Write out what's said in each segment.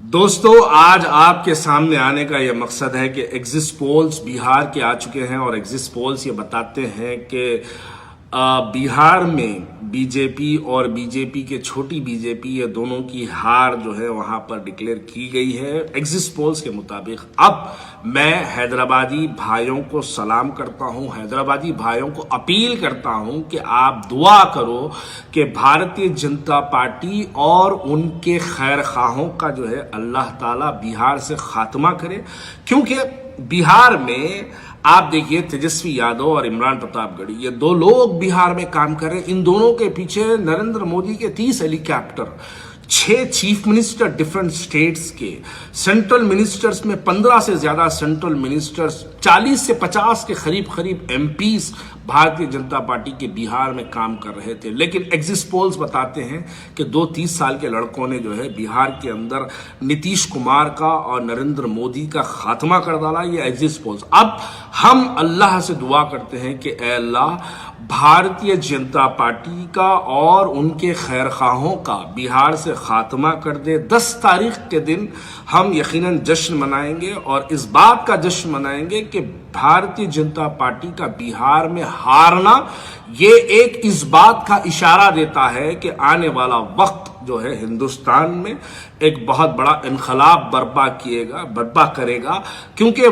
दोस्तों, आज आपके सामने आने का यह मकसद है कि एग्जिट पोल्स बिहार के आ चुके हैं और एग्जिट पोल्स ये बताते हैं कि बिहार में बीजेपी और बीजेपी के छोटी बीजेपी ये दोनों की हार जो है वहां पर डिक्लेयर की गई है एग्जिट पोल्स के मुताबिक। अब मैं हैदराबादी भाइयों को सलाम करता हूं, हैदराबादी भाइयों को अपील करता हूं कि आप दुआ करो कि भारतीय जनता पार्टी और उनके खैर खाहों का जो है अल्लाह ताला बिहार से खात्मा करे। क्योंकि बिहार में आप देखिए, तेजस्वी यादव और इमरान प्रतापगढ़ी ये दो लोग बिहार में काम कर रहे हैं। इन दोनों के पीछे नरेंद्र मोदी के 30 helicopter, 6 chief minister different states के, सेंट्रल मिनिस्टर्स में 15 से ज्यादा सेंट्रल मिनिस्टर्स, 40 से 50 के करीब एमपीज भारतीय जनता पार्टी के बिहार में काम कर रहे थे। लेकिन एग्जिट पोल्स बताते हैं कि 2-30 साल के लड़कों ने जो है बिहार के अंदर नीतीश कुमार का और नरेंद्र मोदी का खात्मा कर डाला। ये एग्जिट पोल्स। अब हम अल्लाह से दुआ करते हैं कि ऐ अल्लाह, भारतीय जनता पार्टी का और उनके खैरखाहों का बिहार से खात्मा कर दे। 10 तारीख के दिन हम यकीनन जश्न मनाएंगे और इस बात का जश्न मनाएंगे कि भारतीय जनता पार्टी का बिहार में हारना ये एक इस बात का इशारा देता है कि आने वाला वक्त जो है हिंदुस्तान में एक बहुत बड़ा इनकलाब बर्पा करेगा। क्योंकि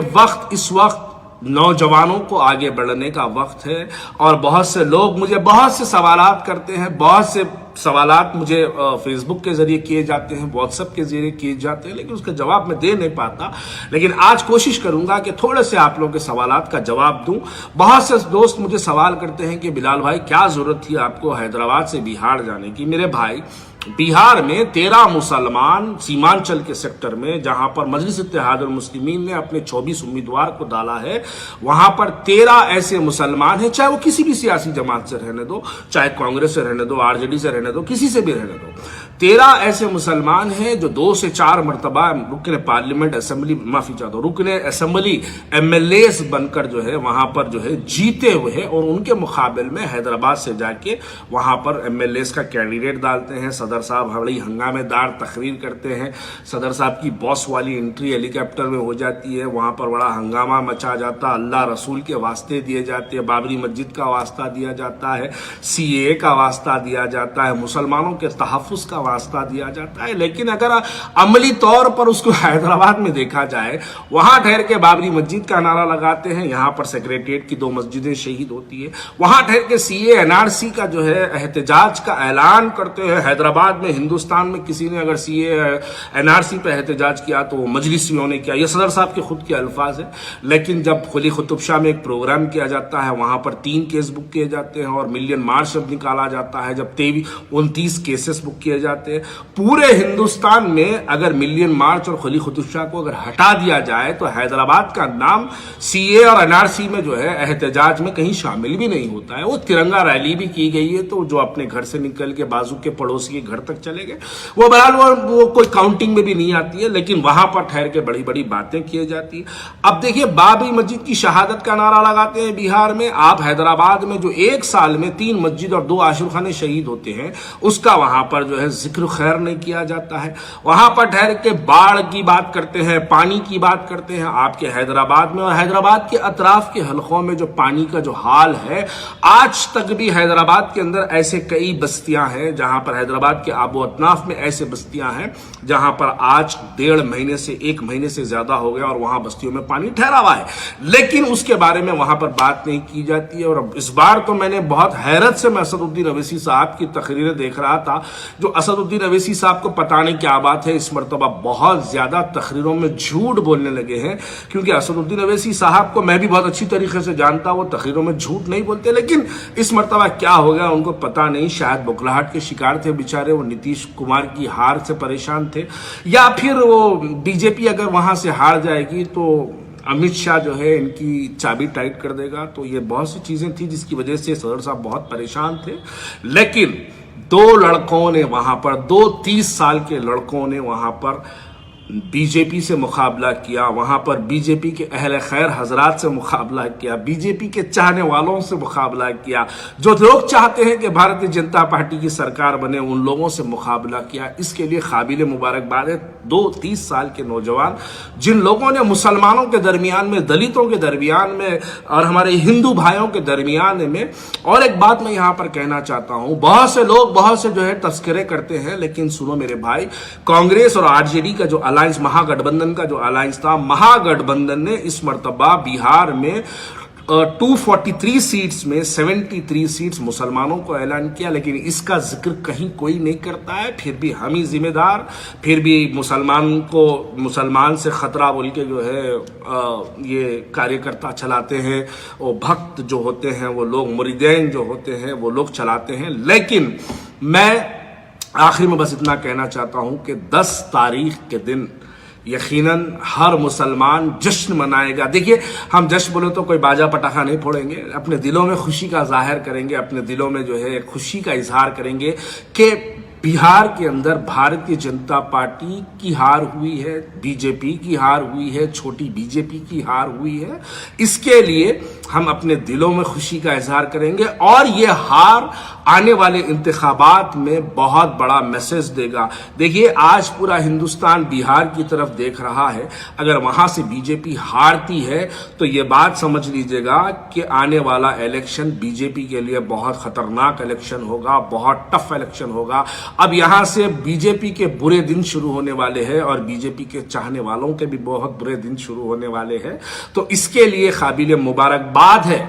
इस वक्त नौजवानों को आगे बढ़ने का वक्त है। और बहुत से लोग मुझे बहुत से सवालात करते हैं, बहुत से सवालात मुझे फेसबुक के जरिए किए जाते हैं, व्हाट्सएप के जरिए किए जाते हैं, लेकिन उसका जवाब मैं दे नहीं पाता। लेकिन आज कोशिश करूंगा कि थोड़े से आप लोगों के सवालात का जवाब दूं। बहुत से दोस्त मुझे सवाल करते हैं कि बिलाल भाई, क्या जरूरत थी आपको हैदराबाद से बिहार जाने की? मेरे भाई, बिहार में 13 मुसलमान सीमांचल के सेक्टर में, जहां पर मजलिस इत्तेहादुल मुस्लिमीन ने अपने 24 उम्मीदवार को डाला है, वहां पर 13 ऐसे मुसलमान हैं, चाहे वो किसी भी सियासी जमात से रहने दो, चाहे कांग्रेस से रहने दो, आरजेडी से रहने दो, किसी से भी रहने दो। 13 ऐसे मुसलमान हैं जो 2 से 4 मरतबा रुकने पार्लियामेंट असेंबली, माफी चाहता हूं, रुकने असेंबली एमएलएस बनकर जो है वहां पर जो है जीते हुए हैं। और उनके मुकाबले में हैदराबाद से जाके वहां पर एमएलएस का कैंडिडेट डालते हैं। सदर साहब बड़ी हंगामेदार तकरीर करते हैं। सदर साहब की बॉस वाली एंट्री हेलीकॉप्टर में हो जाती है, वहां पर बड़ा हंगामा मचा जाता, अल्लाह रसूल के वास्ते दिए जाते हैं, बाबरी मस्जिद का वास्ता दिया जाता है, सीएए का वास्ता दिया जाता है, मुसलमानों के तहफ़्फ़ुज़ का वास्ता दिया जाता है। लेकिन अगर अमली तौर पर उसको हैदराबाद में देखा जाए, वहां ठहर के बाबरी मस्जिद का नारा लगाते हैं, यहां पर सेक्रेटेरिएट की 2 मस्जिदें शहीद होती है, वहां ठहर के सीए एनआरसी का जो है एहतजाज का ऐलान करते हैं। हैदराबाद में, हिंदुस्तान में किसी ने अगर सीए एनआरसी पर एहतजाज किया तो वो मजलिसियों ने किया। ये सदर साहब के खुद के अल्फाज है। लेकिन जब कुली कुतुब शाह में एक प्रोग्राम किया जाता है, वहां पर 3 केस बुक किए जाते हैं और मिलियन मार्च जब निकाला जाता है, जब 29 केसेस बुक किए जाते हैं। पूरे हिंदुस्तान में अगर मिलियन मार्च और कुली कुतुब शाह को अगर हटा दिया जाए तो हैदराबाद का नाम सीए और एनआरसी में जो है एहतजाज में कहीं शामिल भी नहीं होता है। वो तिरंगा रैली भी की गई है, तो जो अपने घर से निकल के बाजू के पड़ोसी के घर तक चले गए, वो बहरहाल वो कोई काउंटिंग में भी नहीं आती है। लेकिन वहां पर ठहर के बड़ी बड़ी बातें की जाती है। अब देखिए, बाबरी मस्जिद की शहादत का नारा लगाते हैं बिहार में। आप हैदराबाद में जो 1 साल में 3 मस्जिद और 2 आशिरखाने शहीद होते हैं, उसका वहां पर जो है जिक्र खैर नहीं किया जाता है। वहां पर ठहर के बाढ़ की बात करते हैं, पानी की बात करते हैं आपके हैदराबाद में। और हैदराबाद के अतराफ के हलकों में जो पानी का जो हाल है, आज तक भी हैदराबाद के अंदर ऐसे कई बस्तियां हैं जहां पर हैदराबाद के आबो अतनाफ में ऐसे बस्तियां हैं जहां पर आज 1.5 महीने से 1 महीने से ज्यादा हो गया और वहां बस्तियों में पानी ठहरा हुआ है। लेकिन उसके बारे में वहां पर बात नहीं की जाती है। और इस बार तो मैंने बहुत हैरत से मैं असदुद्दीन अवैसी साहब की तकरीरें देख रहा था। जो असदुद्दीन अवैसी साहब को पता नहीं क्या बात है, इस मरतबा बहुत ज्यादा तकरीरों में झूठ बोलने लगे हैं। क्योंकि असदुद्दीन अवैसी साहब को मैं भी बहुत अच्छी तरीके से जानता, वो तकरीरों में झूठ नहीं बोलते। लेकिन इस मरतबा क्या हो गया उनको पता नहीं, शायद बुखलाहट के शिकार थे बेचारे, वो नीतीश कुमार की हार से परेशान थे, या फिर वो बीजेपी अगर वहां से हार जाएगी तो अमित शाह जो है इनकी चाबी टाइट कर देगा। तो ये बहुत सी चीजें थी जिसकी वजह से सदर साहब बहुत परेशान थे। लेकिन 2 लड़कों ने वहां पर, 2 30 साल के लड़कों ने वहां पर बीजेपी से मुकाबला किया, वहां पर बीजेपी के अहले खैर हजरात से मुकाबला किया, बीजेपी के चाहने वालों से मुकाबला किया, जो लोग चाहते हैं कि भारतीय जनता पार्टी की सरकार बने उन लोगों से मुकाबला किया। इसके लिए काबिल मुबारकबाद है 2-30 साल के नौजवान जिन लोगों ने मुसलमानों के दरमियान में, दलितों के दरमियान में और हमारे हिंदू भाइयों के दरमियान में। और एक बात मैं यहां पर कहना चाहता हूं, बहुत से लोग बहुत से जो है तस्करे करते हैं, लेकिन सुनो मेरे भाई, कांग्रेस और आरजेडी का जो अलायंस, महागठबंधन का जो अलायंस था, महागठबंधन ने इस मर्तबा बिहार में 243 सीट्स में 73 सीट्स मुसलमानों को ऐलान किया, लेकिन इसका जिक्र कहीं कोई नहीं करता है। फिर भी हम ही जिम्मेदार, फिर भी मुसलमान से खतरा बोल के जो है ये कार्यकर्ता चलाते हैं, और भक्त जो होते हैं वो लोग, मुरीदैन जो होते हैं वो लोग चलाते हैं। लेकिन मैं आखिर में बस इतना कहना चाहता हूं कि 10 तारीख के दिन यकीनन हर मुसलमान जश्न मनाएगा। देखिए, हम जश्न बोले तो कोई बाजा पटाखा नहीं फोड़ेंगे, अपने दिलों में खुशी का जाहिर करेंगे, अपने दिलों में जो है खुशी का इजहार करेंगे कि बिहार के अंदर भारतीय जनता पार्टी की हार हुई है, बीजेपी की हार हुई है, छोटी बीजेपी की हार हुई है। इसके लिए हम अपने दिलों में खुशी का इजहार करेंगे, और ये हार आने वाले इंतखाबात में बहुत बड़ा मैसेज देगा। देखिए, आज पूरा हिंदुस्तान बिहार की तरफ देख रहा है। अगर वहां से बीजेपी हारती है तो ये बात समझ लीजिएगा कि आने वाला इलेक्शन बीजेपी के लिए बहुत खतरनाक इलेक्शन होगा, बहुत टफ इलेक्शन होगा। अब यहां से बीजेपी के बुरे दिन शुरू होने वाले हैं, और बीजेपी के चाहने वालों के भी बहुत बुरे दिन शुरू होने वाले हैं। तो इसके लिए काबिल मुबारकबाद है।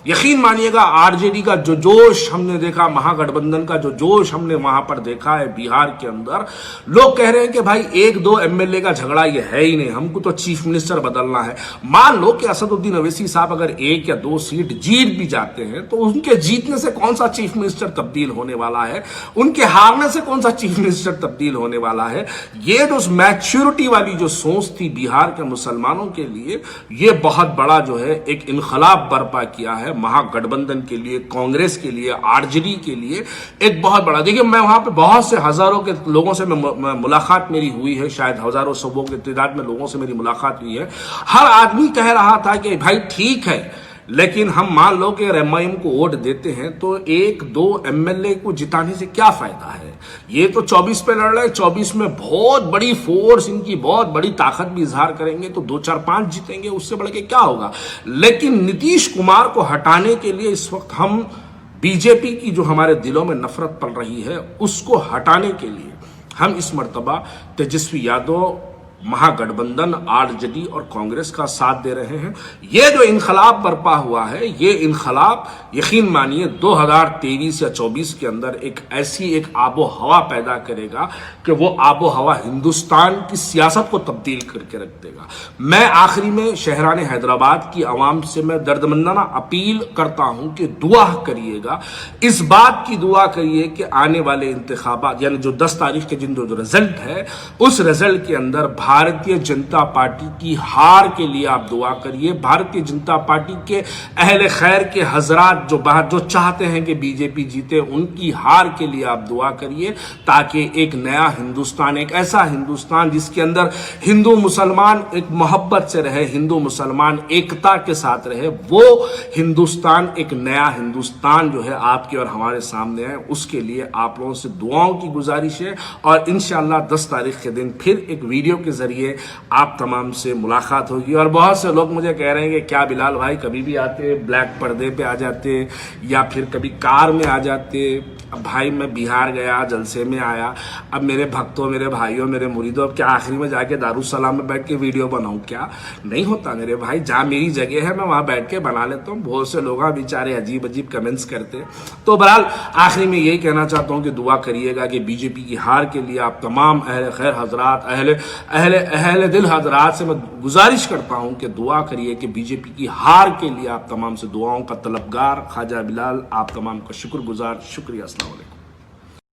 यकीन मानिएगा, आरजेडी का जो जोश हमने देखा, महागठबंधन का जो जोश हमने वहां पर देखा है बिहार के अंदर, लोग कह रहे हैं कि भाई 1-2 एमएलए का झगड़ा ये है ही नहीं, हमको तो चीफ मिनिस्टर बदलना है। मान लो कि असदुद्दीन ओवैसी साहब अगर 1 या 2 सीट जीत भी जाते हैं तो उनके जीतने से कौन सा चीफ मिनिस्टर तब्दील होने वाला है, उनके हारने से कौन सा चीफ मिनिस्टर तब्दील होने वाला है। ये जो मैच्योरिटी वाली जो सोच थी बिहार के मुसलमानों के लिए, ये बहुत बड़ा जो है एक इनकलाब बर्पा किया है महागठबंधन के लिए, कांग्रेस के लिए, आरजेडी के लिए एक बहुत बड़ा। देखिए, मैं वहां पे बहुत से हजारों के लोगों से मुलाकात मेरी हुई है, शायद हजारों सौों की तादाद में लोगों से मेरी मुलाकात हुई है। हर आदमी कह रहा था कि भाई ठीक है, लेकिन हम मान लो कि एमआईएम को वोट देते हैं तो 1-2 एमएलए को जिताने से क्या फायदा है। ये तो 24 पे लड़ रहे हैं, 24 में बहुत बड़ी फोर्स, इनकी बहुत बड़ी ताकत भी इजहार करेंगे तो 2-4-5 जीतेंगे, उससे बढ़ के क्या होगा। लेकिन नीतीश कुमार को हटाने के लिए इस वक्त हम बीजेपी की जो हमारे दिलों में नफरत पल रही है उसको हटाने के लिए हम इस मर्तबा तेजस्वी यादव, महागठबंधन, आरजेडी और कांग्रेस का साथ दे रहे हैं। ये जो इनकलाब बर्पा हुआ है, ये इनकलाब यकीन मानिए 2023 या 24 के अंदर एक ऐसी एक आबो हवा पैदा करेगा कि वो आबो हवा हिंदुस्तान की सियासत को तब्दील करके रख देगा। मैं आखिरी में शहरान हैदराबाद की आवाम से मैं दर्दमंदाना अपील करता हूं कि दुआ करिएगा, इस बात की दुआ करिए कि आने वाले इंतखाबात यानी जो 10 तारीख के जिन जो रिजल्ट है, उस रिजल्ट के अंदर भारतीय जनता पार्टी की हार के लिए आप दुआ करिए। भारतीय जनता पार्टी के अहले खैर के हजरात जो चाहते हैं कि बीजेपी जीते, उनकी हार के लिए आप दुआ करिए, ताकि एक नया हिंदुस्तान, एक ऐसा हिंदुस्तान जिसके अंदर हिंदू मुसलमान एक मोहब्बत से रहे, हिंदू मुसलमान एकता के साथ रहे, वो हिंदुस्तान, एक नया हिंदुस्तान जो है आपके और हमारे सामने है। उसके लिए आप लोगों से दुआओं की गुजारिश है, और इंशाअल्लाह 10 तारीख के दिन फिर एक वीडियो के जरिए आप तमाम से मुलाकात होगी। और बहुत से लोग मुझे कह रहे हैं कि क्या बिलाल भाई कभी भी आते, ब्लैक पर्दे पे आ जाते, या फिर कभी कार में आ जाते। अब भाई मैं बिहार गया, जलसे में आया, अब मेरे भक्तों, मेरे भाइयों, मेरे मुरीदों, अब क्या आखिरी में जाके दारुसलाम में बैठ के वीडियो बनाऊं? क्या नहीं होता मेरे भाई, जहां मेरी जगह है मैं वहां बैठ के बना लेता हूं। बहुत से लोग बेचारे अजीब अजीब कमेंट्स करते। तो बहरहाल आखिरी में यही कहना चाहता हूं कि दुआ करिएगा कि बीजेपी की हार के लिए आप तमाम अहले खैर हजरात, अहले दिल हजरात से मैं गुजारिश करता हूं कि दुआ करिए कि बीजेपी की हार के लिए आप तमाम से दुआओं का तलबगार ख्वाजा बिलाल आप तमाम का शुक्रगुजार। शुक्रिया। अस्सलाम वालेकुम।